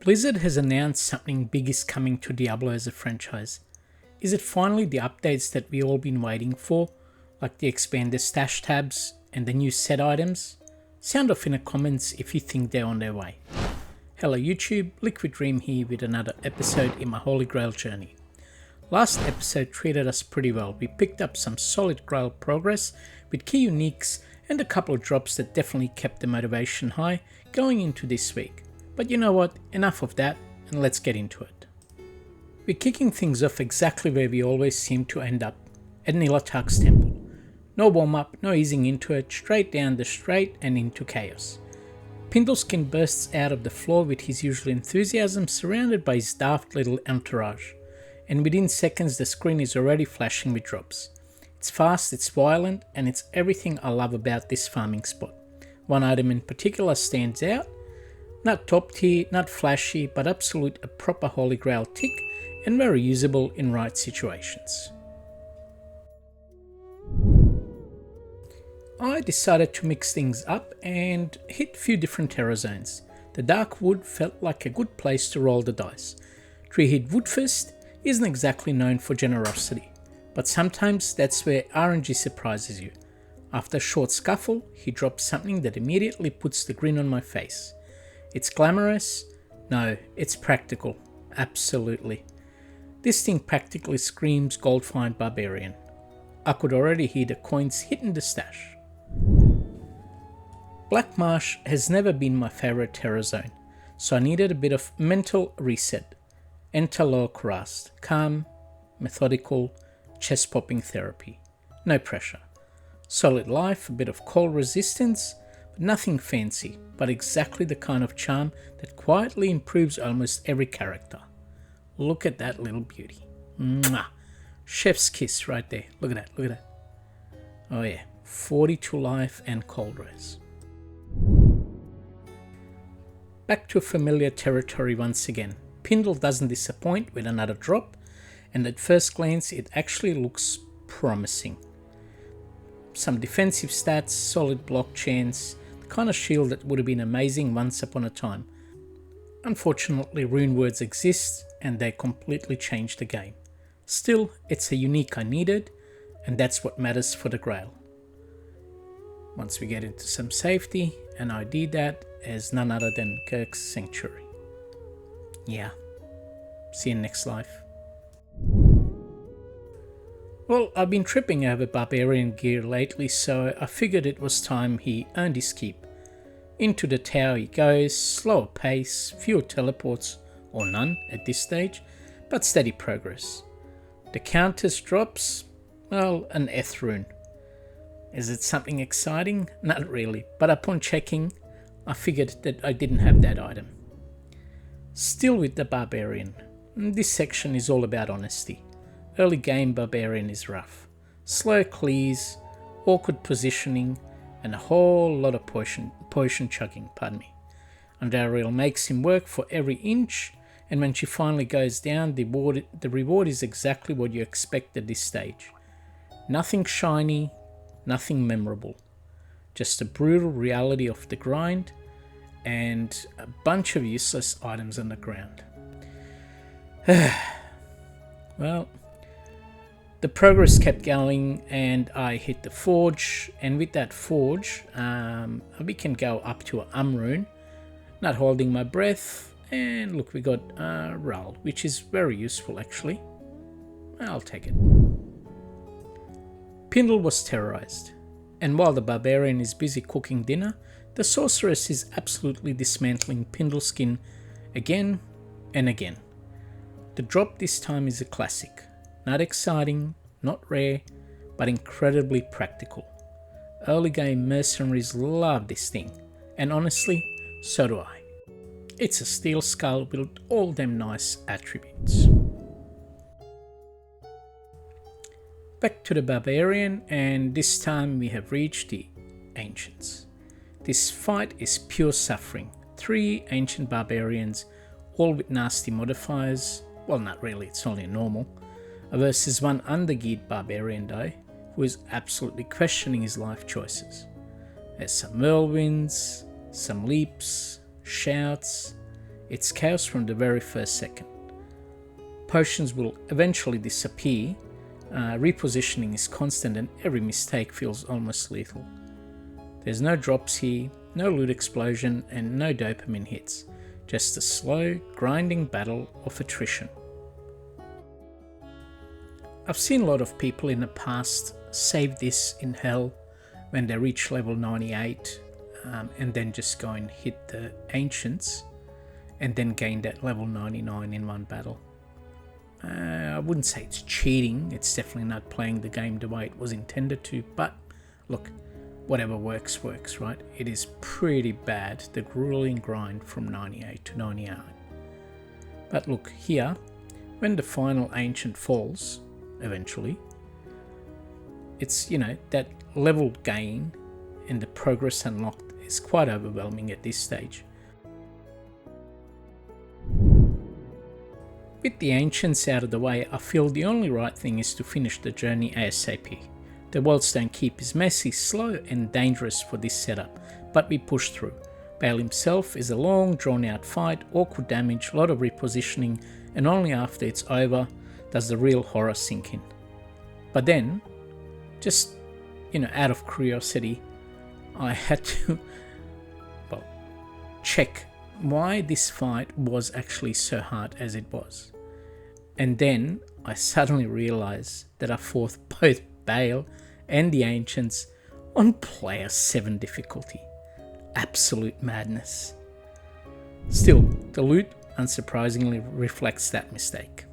Blizzard has announced something big is coming to Diablo as a franchise. Is it finally the updates that we've all been waiting for, like the expanded stash tabs and the new set items? Sound off in the comments if you think they're on their way. Hello YouTube, Liquid Dream here with another episode in my Holy Grail journey. Last episode treated us pretty well. We picked up some solid Grail progress with key uniques and a couple of drops that definitely kept the motivation high going into this week. But you know what, enough of that and let's get into it. We're kicking things off exactly where we always seem to end up, at Nilatark's temple. No warm up, no easing into it, straight down the straight and into chaos. Pindleskin bursts out of the floor with his usual enthusiasm, surrounded by his daft little entourage, and within seconds the screen is already flashing with drops. It's fast, it's violent, and it's everything I love about this farming spot. One item in particular stands out. Not top tier, not flashy, but absolute a proper Holy Grail tick and very usable in right situations. I decided to mix things up and hit a few different terror zones. The dark wood felt like a good place to roll the dice. Three-hit Woodfist isn't exactly known for generosity, but sometimes that's where RNG surprises you. After a short scuffle, he drops something that immediately puts the grin on my face. It's glamorous? No, it's practical. Absolutely. This thing practically screams gold-find Barbarian. I could already hear the coins hitting the stash. Black Marsh has never been my favourite terror zone, so I needed a bit of mental reset. Enter Lower Kurast. Calm, methodical, chest-popping therapy. No pressure. Solid life, a bit of cold resistance, but nothing fancy, but exactly the kind of charm that quietly improves almost every character. Look at that little beauty. Mwah! Chef's kiss right there. Look at that, look at that. Oh yeah, 42 life and cold res. Back to familiar territory once again. Pindle doesn't disappoint with another drop, and at first glance it actually looks promising. Some defensive stats, solid block chance, the kind of shield that would have been amazing once upon a time. Unfortunately, rune words exist and they completely change the game. Still, it's a unique I needed, and that's what matters for the Grail. Once we get into some safety, and I did that as none other than Kirk's Sanctuary. Yeah, see you next life. Well, I've been tripping over Barbarian gear lately, so I figured it was time he earned his keep. Into the tower he goes, slower pace, fewer teleports, or none at this stage, but steady progress. The counters drops, well, an Eth rune. Is it something exciting? Not really, but upon checking, I figured that I didn't have that item. Still with the Barbarian, this section is all about honesty. Early game Barbarian is rough. Slow clears, awkward positioning, and a whole lot of potion chugging, pardon me. Andariel makes him work for every inch, and when she finally goes down, the reward is exactly what you expect at this stage. Nothing shiny, nothing memorable. Just a brutal reality of the grind, and a bunch of useless items on the ground. Well, the progress kept going and I hit the forge, and with that forge we can go up to an rune, not holding my breath, and look, we got Ral, which is very useful actually. I'll take it. Pindle was terrorized, and while the Barbarian is busy cooking dinner, the Sorceress is absolutely dismantling Pindleskin again and again. The drop this time is a classic. Not exciting, not rare, but incredibly practical. Early game mercenaries love this thing, and honestly, so do I. It's a steel skull with all them nice attributes. Back to the Barbarian, and this time we have reached the Ancients. This fight is pure suffering. 3 Ancient Barbarians, all with nasty modifiers. Well, not really, it's only normal. Versus one undergeared Barbarian though, who is absolutely questioning his life choices. There's some whirlwinds, some leaps, shouts. It's chaos from the very first second. Potions will eventually disappear, repositioning is constant and every mistake feels almost lethal. There's no drops here, no loot explosion and no dopamine hits, just a slow, grinding battle of attrition. I've seen a lot of people in the past save this in hell when they reach level 98 and then just go and hit the ancients and then gain that level 99 in one battle. I wouldn't say it's cheating, it's definitely not playing the game the way it was intended to, but look, whatever works, works, right? It is pretty bad, the grueling grind from 98 to 99. But look, here, when the final ancient falls, eventually, it's, that level gain and the progress unlocked is quite overwhelming at this stage. With the ancients out of the way, I feel the only right thing is to finish the journey ASAP. The worlds don't keep is messy, slow and dangerous for this setup, but we push through. Baal himself is a long drawn out fight, awkward damage, a lot of repositioning, and only after it's over does the real horror sink in. But then, just, out of curiosity, I had to, check why this fight was actually so hard as it was. And then I suddenly realized that I fought both Baal and the Ancients on player 7 difficulty. Absolute madness. Still, the loot unsurprisingly reflects that mistake.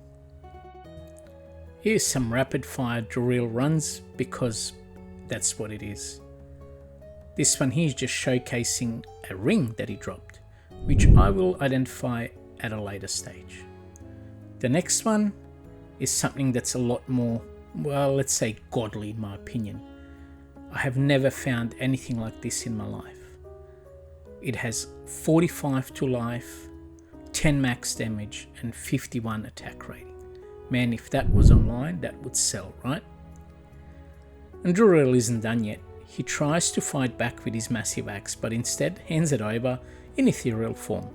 Here's some rapid fire drill runs because that's what it is. This one here is just showcasing a ring that he dropped, which I will identify at a later stage. The next one is something that's a lot more, let's say godly in my opinion. I have never found anything like this in my life. It has 45 to life, 10 max damage and 51 attack rating. Man, if that was online, that would sell, right? And Duriel isn't done yet. He tries to fight back with his massive axe, but instead hands it over in ethereal form.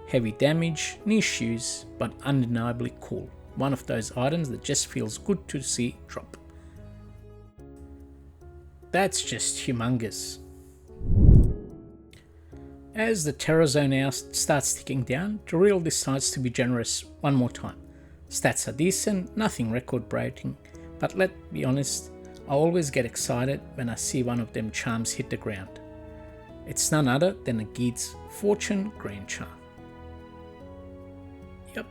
Heavy damage, niche use, but undeniably cool. One of those items that just feels good to see drop. That's just humongous. As the terror zone hour starts ticking down, Duriel decides to be generous one more time. Stats are decent, nothing record breaking, but let's be honest, I always get excited when I see one of them charms hit the ground. It's none other than a Geed's Fortune Grand Charm. Yep,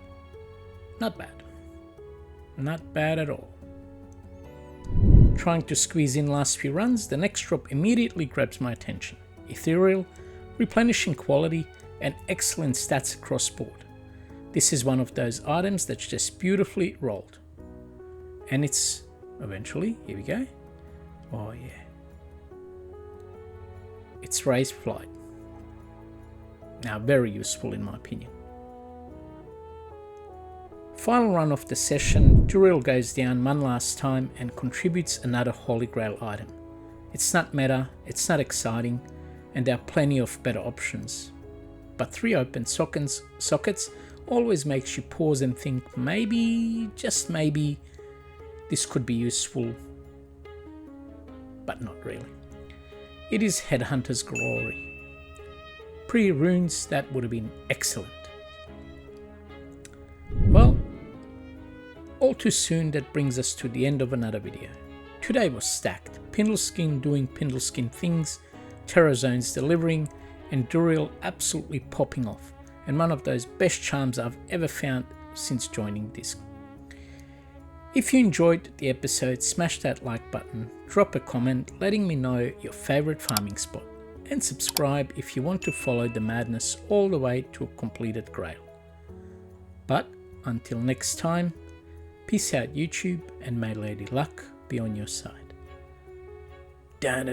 not bad. Not bad at all. Trying to squeeze in last few runs, the next drop immediately grabs my attention. Ethereal, replenishing quality, and excellent stats across board. This is one of those items that's just beautifully rolled. And it's eventually, here we go. Oh yeah. It's raised flight. Now very useful in my opinion. Final run of the session, Duriel goes down one last time and contributes another Holy Grail item. It's not meta, it's not exciting, and there are plenty of better options. But 3 open sockets always makes you pause and think maybe, just maybe, this could be useful, but not really. It is Headhunter's glory. Pre-runes, that would have been excellent. Well, all too soon that brings us to the end of another video. Today was stacked. Pindleskin doing Pindleskin things, Terror Zones delivering, and Duriel absolutely popping off, and one of those best charms I've ever found since joining this. If you enjoyed the episode, smash that like button, drop a comment letting me know your favourite farming spot, and subscribe if you want to follow the madness all the way to a completed grail. But until next time, peace out YouTube, and may Lady Luck be on your side. Da